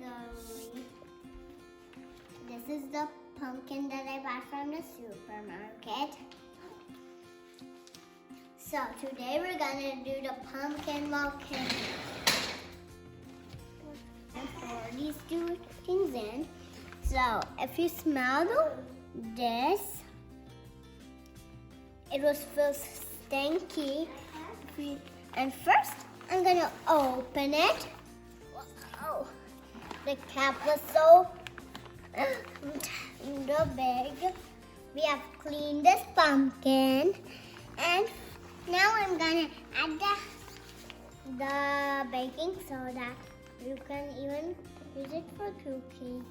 category. This is the pumpkin that I bought from the supermarket. So today we're gonna do the pumpkin volcano. And pour these two things in. So if you smell this, it was feel stinky. And first, I'm gonna open it. Wow, the cap was so big. We have cleaned this pumpkin, and now I'm gonna add the baking soda. You can even use it for cooking.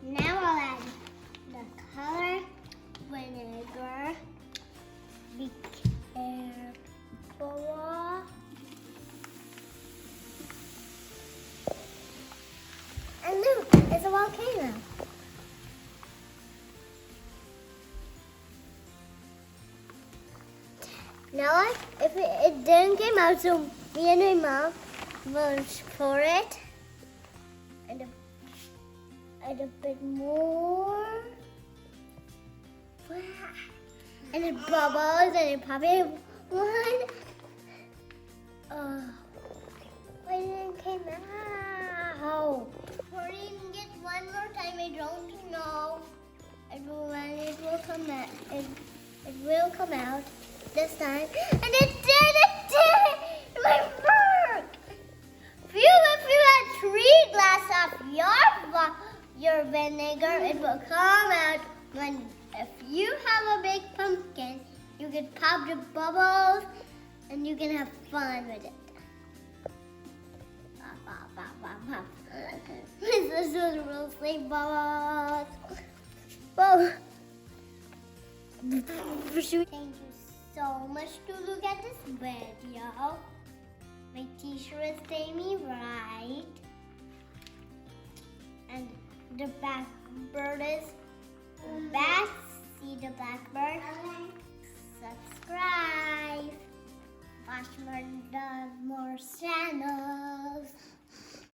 Now I'll add the color, vinegar. Be careful. And look, it's a volcano. Now, if it didn't come out, so me and my mom will pour it and a bit more. And it bubbles and it pops in one. Why didn't it come out? Pouring it one more time, I don't know. It will come out. It will come out this time. And it did! It might work! If you had 3 glasses of your vinegar, it will come out. If you have a big pumpkin, you can pop the bubbles and you can have fun with it. Pop, pop, pop, pop, pop. This is real sleep bubbles. Whoa. Thank you so much to look at this video. My teacher is Amy right. And the blackbird is best. See the blackbird? Subscribe. Watch more channels.